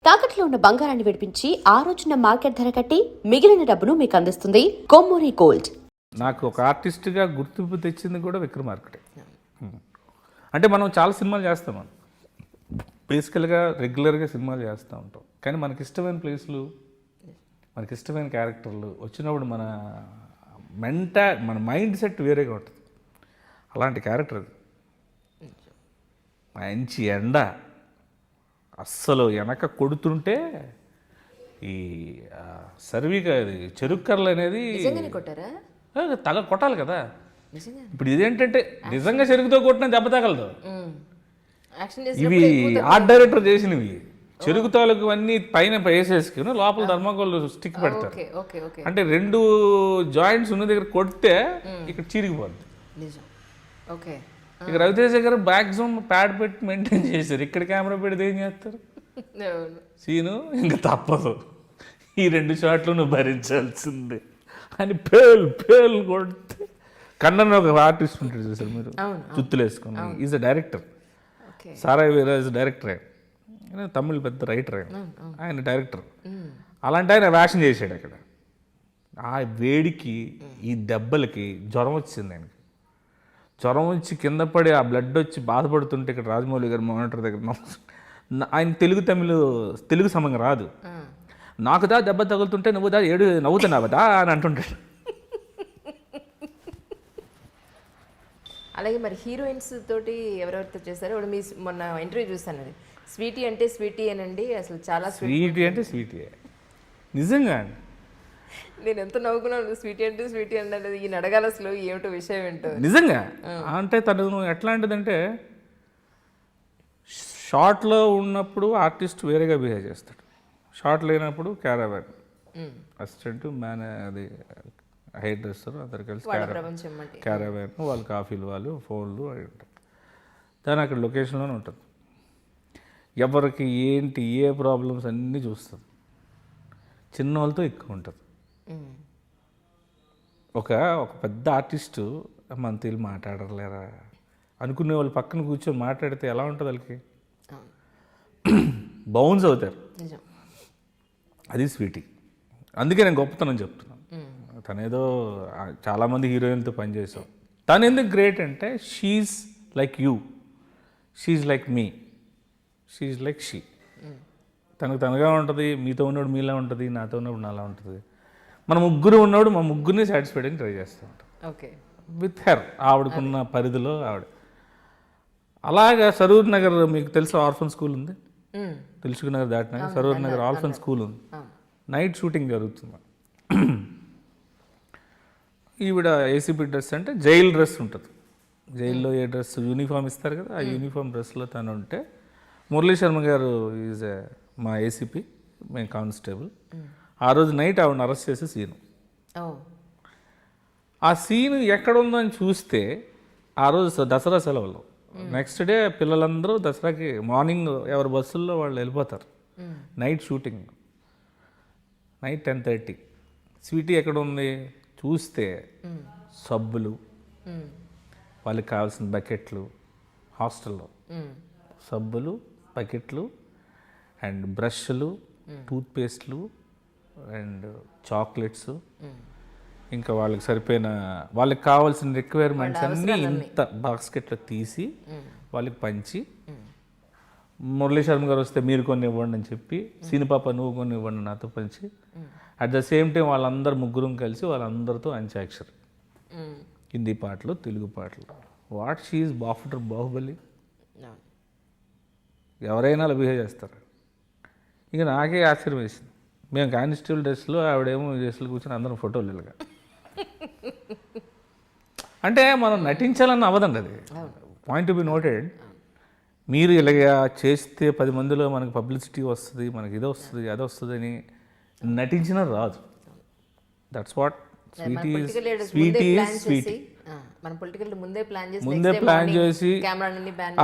తాకట్లో ఉన్న బంగారాన్ని విడిపించి ఆ రోజున మార్కెట్ ధర కట్టి మిగిలిన డబ్బును మీకు అందిస్తుంది కొమ్మూరి గోల్డ్. నాకు ఒక ఆర్టిస్ట్గా గుర్తింపు తెచ్చింది కూడా విక్రమార్కుడే. అంటే మనం చాలా సినిమాలు చేస్తాం, మనం బేసికల్గా రెగ్యులర్గా సినిమాలు చేస్తూ ఉంటాం. కానీ మనకి ఇష్టమైన ప్లేస్లు, మనకి ఇష్టమైన క్యారెక్టర్లు వచ్చినప్పుడు మన మైండ్ సెట్ వేరేగా ఉంటుంది. అలాంటి క్యారెక్టర్ అది. మంచి ఎండ అస్సలు వెనక కొడుతుంటే ఈ చెరుకు కర్రలు అనేది తల కొట్టాలి కదా. ఇప్పుడు ఇదేంటంటే నిజంగా చెరుకుతో కొట్టిన దెబ్బ తగలదు. ఇవి ఆర్ట్ డైరెక్టర్ చేసినవి. చెరుకు తాలూకు అన్నీ పైన వేసేసుకుని లోపల థర్మాకోల్ స్టిక్ పెడతారు. అంటే రెండు జాయింట్స్ ఉన్న దగ్గర కొడితే ఇక్కడ చీరిగిపోద్ది. ఇక రవితేజ గారు మ్యాక్సిమం ప్యాడ్ పెట్టి మెయింటైన్ చేశారు. ఇక్కడ కెమెరా పెడితే ఏం చేస్తారు సీను, ఇంకా తప్పదు, ఈ రెండు షాట్లు నువ్వు భరించాల్సిందే అని పేలు కొడితే. కన్నన్ ఒక ఆర్టిస్ట్ ఉంటాడు చూసారు మీరు, చుత్తులు వేసుకుని. Is a director. Saarai Veerraju director, ఆయన తమిళ్ పెద్ద రైటర్, ఆయన డైరెక్టర్. అలాంటి ఆయన వ్యాషన్ చేశాడు అక్కడ. ఆ వేడికి ఈ దెబ్బలకి జ్వరం వచ్చింది ఆయనకి. జ్వరం వచ్చి కింద పడి ఆ బ్లడ్ వచ్చి బాధపడుతుంటే ఇక్కడ రాజమౌళి గారు మానిటర్ దగ్గర ఆయన తెలుగు సమంగా రాదు. నాకు దా దెబ్బ తగులుతుంటే నువ్వు దా నవ్వుతున్నావా అని అంటుంటాడు. అలాగే మరి హీరోయిన్స్ తోటి ఎవరెవరితో చేశారో ఇప్పుడు మీ మొన్న ఇంటర్వ్యూ చూస్తాను, అది స్వీటీ అంటే స్వీటీ అనండి, అసలు చాలా స్వీటీ అంటే స్వీటీ నిజంగా. నేను ఎంత నవ్వుకున్నాను, స్వీటీ అంటే స్వీటీ అంటే ఈయన అడగాలి అసలు ఏమిటో విషయం ఏంటో నిజంగా. అంటే తను ఎట్లాంటిదంటే షార్ట్లో ఉన్నప్పుడు ఆర్టిస్ట్ వేరేగా బిహేవ్ చేస్తాడు, షార్ట్ లేనప్పుడు క్యారవాన్ అసిస్టెంట్ అది హెయిర్ డ్రెస్సర్ అందరు కలిసి క్యారవాన్, వాళ్ళు కాఫీలు, వాళ్ళు ఫోన్లు అవి ఉంటారు. దాని అక్కడ లొకేషన్లోనే ఉంటుంది. ఎవరికి ఏంటి ఏ ప్రాబ్లమ్స్ అన్నీ చూస్తుంది. చిన్న వాళ్ళతో ఎక్కువ ఉంటుంది. ఒక పెద్ద ఆర్టిస్టు మన తెలుగు మాట్లాడలేరా అనుకునే వాళ్ళు పక్కన కూర్చొని మాట్లాడితే ఎలా ఉంటుంది వాళ్ళకి, బౌన్స్ అవుతారు. అది స్వీటీ. అందుకే నేను గొప్పతనం చెప్తున్నాను. తనేదో చాలామంది హీరోయిన్తో పనిచేసాం. తను ఎందుకు గ్రేట్ అంటే she's like you, she's like me, she's like she. తనగా ఉంటుంది, మీతో ఉన్నప్పుడు మీలా ఉంటుంది, నాతో ఉన్నప్పుడు నాలా ఉంటుంది. మన ముగ్గురు ఉన్నప్పుడు మా ముగ్గురిని సాటిస్ఫైడ్ అని ట్రై చేస్తూ ఉంటాం. విత్ హెర్, ఆవిడకున్న పరిధిలో ఆవిడ. అలాగా సరూర్ నగర్ మీకు తెలుసు ఆర్ఫన్ స్కూల్ ఉంది, తెలుసుకు నగర్ దాటినాక సరూర్ నగర్ ఆర్ఫన్ స్కూల్ ఉంది. నైట్ షూటింగ్ జరుగుతుంది. ఈవిడ ఏసీపీ డ్రెస్ అంటే జైల్ డ్రెస్ ఉంటుంది. జైల్లో ఏ డ్రెస్ యూనిఫామ్ ఇస్తారు కదా, ఆ యూనిఫామ్ డ్రెస్లో తను ఉంటే మురళీ శర్మ గారు ఈజ్ మా ఏసీపీ, మేము కానిస్టేబుల్. ఆ రోజు నైట్ ఆవిడని అరెస్ట్ చేసే సీను. ఆ సీను ఎక్కడ ఉందని చూస్తే ఆ రోజు దసరా సెలవులు. నెక్స్ట్ డే పిల్లలందరూ దసరాకి మార్నింగ్ ఎవరి బస్సుల్లో వాళ్ళు వెళ్ళిపోతారు. Night shooting, night 10:30. స్వీటీ ఎక్కడ ఉంది చూస్తే సబ్బులు, వాళ్ళకి కావాల్సిన బకెట్లు, హాస్టల్లో సబ్బులు, బకెట్లు అండ్ బ్రష్లు, టూత్పేస్ట్లు అండ్ చాక్లెట్స్, ఇంకా వాళ్ళకి సరిపోయిన వాళ్ళకి కావాల్సిన రిక్వైర్మెంట్స్ అన్నీ ఇంత బాస్కెట్లో తీసి వాళ్ళకి పంచి, మురళీ శర్మ గారు వస్తే మీరు కొన్ని ఇవ్వండి అని చెప్పి, సీనిపాప నువ్వు కొన్ని ఇవ్వండి నాతో పంచి, అట్ ద సేమ్ టైం వాళ్ళందరూ ముగ్గురం కలిసి వాళ్ళందరితో అంత్యాక్షరి, హిందీ పాటలు, తెలుగు పాటలు. What she after Baahubali. ఎవరైనా అలా బిహేవ్ చేస్తారు. ఇక నాకే ఆశ్చర్యం వేసింది. మేము కానిస్టేబుల్ డ్రెస్లో, ఆవిడేమో డ్రెస్సులు కూర్చొని అందరం ఫోటోలు ఇలాగా. అంటే మనం నటించాలని అవ్వదండి, అది పాయింట్ టు బి నోటెడ్. మీరు ఇలాగా చేస్తే 10 మందిలో మనకు పబ్లిసిటీ వస్తుంది, మనకి ఇది వస్తుంది అది వస్తుంది అని నటించినా రాదు. That's what Sweety Sweety. ముందే ప్లాన్ చేసి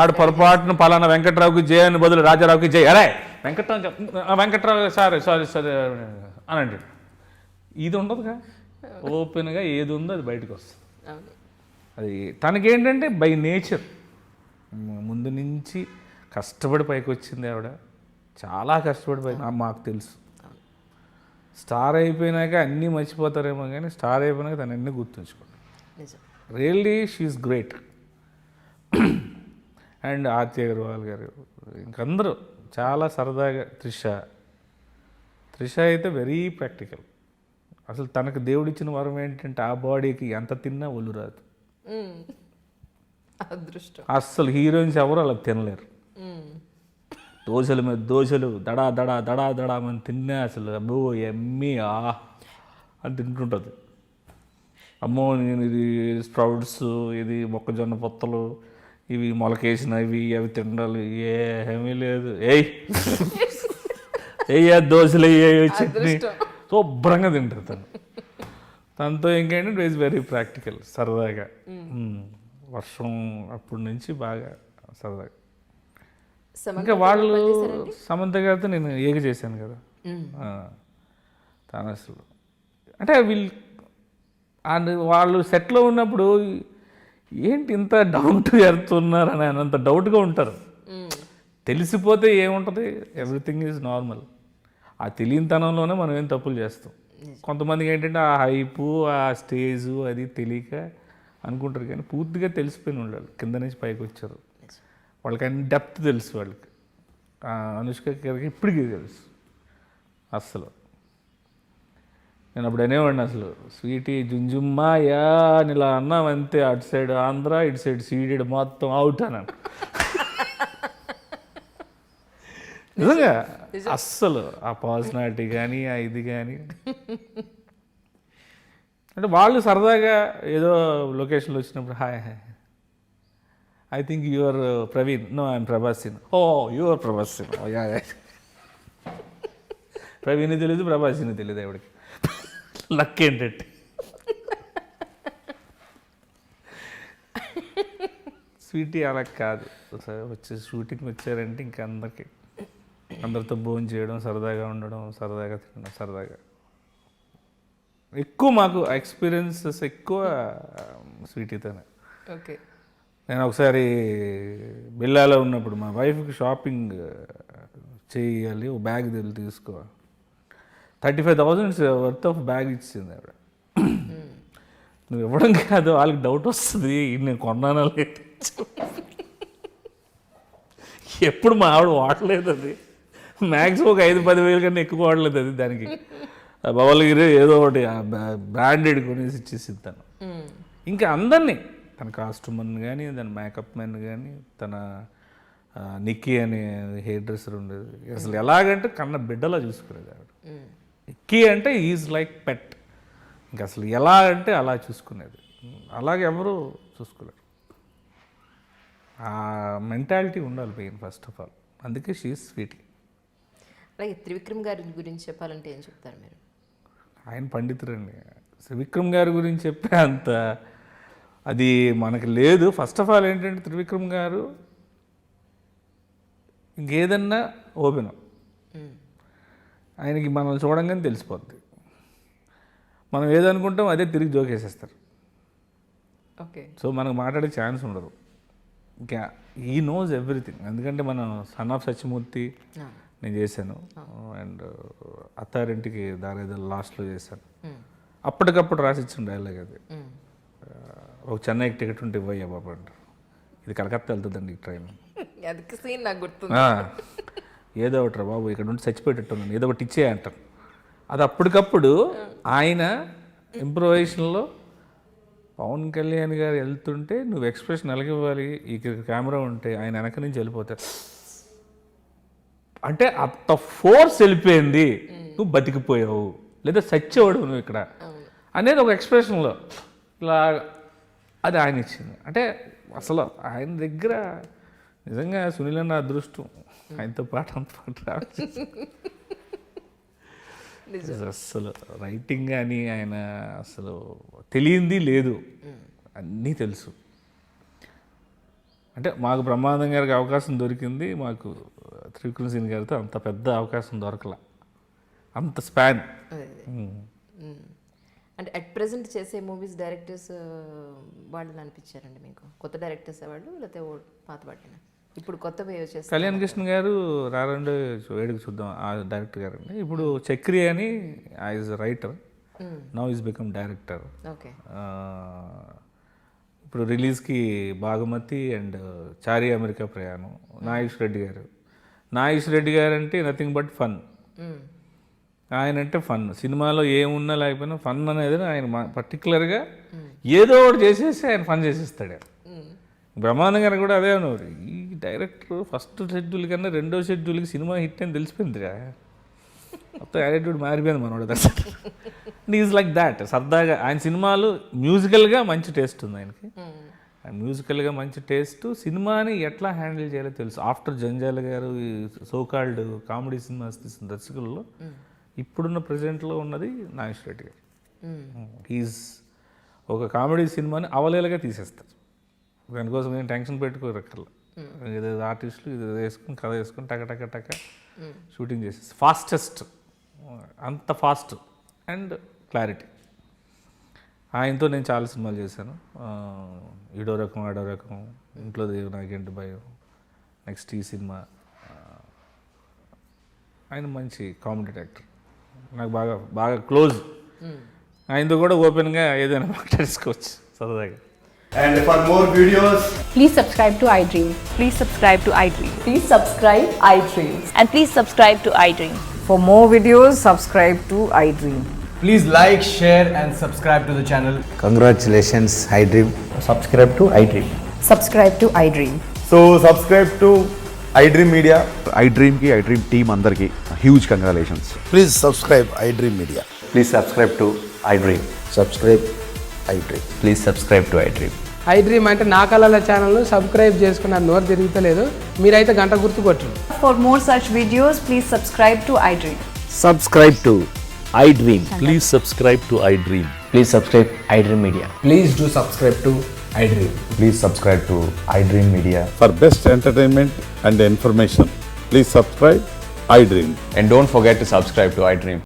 ఆడు పొరపాటున పలానా వెంకట్రావుకి జయ అని బదులు రాజారావుకి జయ, అరే వెంకట్రావు సారీ అనండి. ఇది ఉండదుగా, ఓపెన్గా ఏది ఉందో అది బయటకు వస్తుంది. అది తనకేంటంటే బై నేచర్ ముందు నుంచి కష్టపడి పైకి వచ్చింది ఆవిడ. చాలా కష్టపడిపోయింది మాకు తెలుసు. స్టార్ అయిపోయినాక అన్నీ మర్చిపోతారేమో కానీ స్టార్ అయిపోయినాక తను అన్నీ గుర్తుంచుకోండి. నిజం. Really she's great. And Aarti Agarwal garu ఇంకందరూ చాలా సరదాగా. త్రిష అయితే వెరీ ప్రాక్టికల్. అసలు తనకు దేవుడిచ్చిన వరం ఏంటంటే ఆ బాడీకి ఎంత తిన్నా ఒళ్ళు రాదు. అదృష్టం. అస్సలు హీరోయిన్స్ ఎవరు అలా తినలేరు. దోశల మీద దోశలు దడా దడా దడా దడా మనం తిన్నా అసలు అబ్బో ఎమ్మి అని తింటుంటుంది. అమ్మో నేను ఇది స్ప్రౌట్స్, ఇది మొక్కజొన్న పొత్తలు, ఇవి మొలకేసినవి అవి తినాలి ఏమీ లేదు. దోశలు చట్నీ శుభ్రంగా తింటారు తనతో. ఇంకేంటంటే ఇట్ ఈస్ వెరీ ప్రాక్టికల్, సరదాగా. వర్షం అప్పటి నుంచి బాగా సరదాగా. ఇంకా వాళ్ళు సమంత గారితో నేను ఏగ చేశాను కదా. తను అసలు అంటే వాళ్ళు సెట్లో ఉన్నప్పుడు ఏంటి ఇంత డౌన్ టు ఎర్త్ ఉన్నారని అంత డౌట్గా ఉంటారు. తెలిసిపోతే ఏముంటుంది, ఎవ్రీథింగ్ ఈజ్ నార్మల్. ఆ తెలియనితనంలోనే మనం ఏం తప్పులు చేస్తాం. కొంతమందికి ఏంటంటే ఆ హైపు, ఆ స్టేజు అది తెలియక అనుకుంటారు, కానీ పూర్తిగా తెలిసిపోయిన వాళ్ళు కింద నుంచి పైకి వచ్చారు. వాళ్ళకి అన్ని డెప్త్ తెలుసు. వాళ్ళకి అనుష్క గారికి ఇప్పటికీ తెలుసు. అస్సలు నేను అప్పుడు అనేవాడిని, అసలు స్వీటీ జుంజుమ్మాయా అని ఇలా అన్నామంతే, అటు సైడ్ ఆంధ్ర ఇటు సైడ్ సీడెడ్ మొత్తం అవుట్ అన్నాను. నిజంగా అస్సలు ఆ పర్సనాలిటీ కానీ ఆ ఇది కానీ అంటే వాళ్ళు సరదాగా ఏదో లొకేషన్లో వచ్చినప్పుడు hi I think your Praveen, no I'm ప్రభాసిన్, ఓ యువర్ ప్రభాసిన్, ప్రవీణ్ తెలియదు ప్రభాసిన్ తెలియదు ఆవిడకి. లక్ ఏంటంటే స్వీటీ అలా కాదు. వచ్చి షూటింగ్ వచ్చారంటే ఇంకా అందరితో భోజనం చేయడం, సరదాగా ఉండడం, సరదాగా తినడం, సరదాగా ఎక్కువ మాకు ఎక్స్పీరియన్సెస్ ఎక్కువ స్వీటీతోనే. ఓకే. నేను ఒకసారి బిల్లాలో ఉన్నప్పుడు మా వైఫ్కి షాపింగ్ చేయాలి, ఒక బ్యాగ్ తీసుకో 35,000 వర్త్ ఆఫ్ బ్యాగ్ ఇచ్చింది ఆవిడ. నువ్వు ఇవ్వడం కాదు, వాళ్ళకి డౌట్ వస్తుంది నేను కొన్నానా లేదు. ఎప్పుడు మా ఆవిడ వాడలేదు అది. మ్యాక్సిమం ఒక 5-10 వేలు కన్నా ఎక్కువ వాడలేదు అది. దానికి భవల్గిరి ఏదో ఒకటి బ్రాండెడ్ కొనేసి ఇచ్చేసింది తను. ఇంకా అందరినీ, తన కాస్ట్యూమర్ని కానీ, తన మేకప్ మ్యాన్ కానీ, తన నిక్కీ అనే హెయిర్ డ్రెస్సర్ ఉండేది. అసలు ఎలాగంటే కన్న బిడ్డలా చూసుకునేది ఆవిడ. నిక్కీ అంటే ఈజ్ లైక్ పెట్. ఇంకా అసలు ఎలా అంటే అలా చూసుకునేది. అలాగే ఎవరు చూసుకోలేరు. ఆ మెంటాలిటీ ఉండాలి మెయిన్ ఫస్ట్ ఆఫ్ ఆల్. అందుకే షీఈస్ స్వీటీ. అలాగే త్రివిక్రమ్ గారి గురించి చెప్పాలంటే ఏం చెప్తారు మీరు? ఆయన పండితుడండి. త్రివిక్రమ్ గారి గురించి చెప్పే అంత అది మనకు లేదు. ఫస్ట్ ఆఫ్ ఆల్ ఏంటంటే త్రివిక్రమ్ గారు ఇంకేదన్నా ఓపెన్, ఆయనకి మనం చూడంగానే తెలిసిపోద్ది. మనం ఏదనుకుంటాం అదే తిరిగి జోకేసేస్తారు. ఓకే. సో మనకు మాట్లాడే ఛాన్స్ ఉండదు. ఇంకా ఈ నోస్ ఎవ్రీథింగ్. ఎందుకంటే మనం సన్ ఆఫ్ సత్యమూర్తి నేను చేశాను, అండ్ అత్తారింటికి దారేదో లాస్ట్లో చేశాను. అప్పటికప్పుడు రాసిచ్చిన డైలాగ్ అది. ఒక చెన్నైకి టికెట్ ఉంటే ఇవ్వయ్యా బాబు అంటారు, ఇది కలకత్తా వెళ్తుందండి ఈ ట్రైన్. సీన్ నాకు గుర్తుంది. ఏదో ఒకటి రా బాబు ఇక్కడ నుండి చచ్చిపోయేటట్టున్నాను, ఏదో ఒకటి ఇచ్చే అంటారు. అది అప్పటికప్పుడు ఆయన ఇంప్రొవైజేషన్లో పవన్ కళ్యాణ్ గారు వెళ్తుంటే నువ్వు ఎక్స్ప్రెషన్ ఎలాగివ్వాలి, ఇక్కడ కెమెరా ఉంటే ఆయన వెనక నుంచి వెళ్ళిపోతారు అంటే అంత ఫోర్స్ వెళ్ళిపోయింది, నువ్వు బతికిపోయావు లేదా చచ్చేవాడు నువ్వు ఇక్కడ అనేది ఒక ఎక్స్ప్రెషన్లో ఇలా అది ఆయన ఇచ్చింది. అంటే అసలు ఆయన దగ్గర నిజంగా సునీల్ అన్న అదృష్టం, ఆయనతో పాటు అంత పాటు అసలు రైటింగ్ కానీ ఆయన అసలు తెలియంది లేదు, అన్నీ తెలుసు. అంటే మాకు బ్రహ్మానందం గారికి అవకాశం దొరికింది, మాకు త్రివిక్రమ్ సింగ్ గారితో అంత పెద్ద అవకాశం దొరకల, అంత స్పాన్. అంటే అట్ ప్రెసెంట్ చేసే మూవీస్ డైరెక్టర్స్ వాళ్ళు అనిపించారండి మీకు? కొత్త డైరెక్టర్స్ వాళ్ళు లేకపోతే పాత వాటినా? ఇప్పుడు కొత్త వేవ్ చేస్తారు. కళ్యాణ్ కృష్ణ గారు రారండి వేడుక చూద్దాం ఆ డైరెక్టర్ గారు అండి. ఇప్పుడు చక్రి అని is writer, now is become director. Okay. ఇప్పుడు రిలీజ్కి బాగుమతి అండ్ చారి అమెరికా ప్రయాణం. నాగేష్ రెడ్డి గారు అంటే నథింగ్ బట్ ఫన్. ఆయన అంటే ఫన్, సినిమాలో ఏమున్నా లేకపోయినా ఫన్ అనేది ఆయన పర్టికులర్గా ఏదో ఒకటి చేసేసి ఆయన ఫన్ చేసేస్తాడు. బ్రహ్మానందం గారు కూడా అదే అన్నారు, ఈ డైరెక్టర్ ఫస్ట్ షెడ్యూల్ కన్నా రెండో షెడ్యూల్కి సినిమా హిట్ అని తెలిసిపోయిందిగా, మొత్తం యాటిట్యూడ్ మారిపోయింది మనోడు. Is like that. సరదాగా ఆయన సినిమాలు మ్యూజికల్గా మంచి టేస్ట్ ఉంది ఆయనకి, మ్యూజికల్గా మంచి టేస్ట్, సినిమాని ఎట్లా హ్యాండిల్ చేయాలో తెలుసు. ఆఫ్టర్ జంజాల గారు ఈ సోకాల్డ్ కామెడీ సినిమాస్ తీసిన దర్శకుల్లో ఇప్పుడున్న ప్రజెంట్లో ఉన్నది నాగేష్ రెడ్డి గారు. ఈజ్ ఒక కామెడీ సినిమాని అవలేలుగా తీసేస్తారు, దానికోసం నేను టెన్షన్ పెట్టుకోరక్కర్లా. ఏదో ఆర్టిస్టులు ఇది వేసుకుని కథ వేసుకుని టక షూటింగ్ చేసేసి ఫాస్టెస్ట్, అంత ఫాస్ట్ అండ్ క్లారిటీ. ఆయనతో నేను చాలా సినిమాలు చేశాను. ఈడో రకం ఆడో రకం, ఇంట్లో దేవు నాకేంటి భయం, నెక్స్ట్ ఈ సినిమా. ఆయన మంచి కామెడీ యాక్టర్, నాకు బాగా క్లోజ్. ఆయనతో కూడా ఓపెన్గా ఏదైనా మాట్లాడుకోవచ్చు సరదాగా. And for more videos, Please subscribe to iDream. Please subscribe to iDream. Please subscribe iDream. And please subscribe to iDream. For more videos, subscribe to iDream. please like, share and subscribe to the channel. Congratulations, iDream. Subscribe to iDream. Subscribe to iDream. So subscribe to iDream Media. iDream team andarki huge congratulations. Please subscribe iDream Media. Please subscribe to iDream. Subscribe iDream. Please subscribe to iDream. iDream అంటే నా కళల ఛానల్ను subscribe చేసుకున్న నోరు తిరుగుతలేదు, మీరైతే గంట గుర్తు కొట్టండి. For more such videos, please subscribe to iDream. Subscribe to iDream. Please subscribe to iDream. Please subscribe iDream Media. Please do subscribe to iDream. Please subscribe to iDream Media. For best entertainment and information, please subscribe iDream. And don't forget to subscribe to iDream.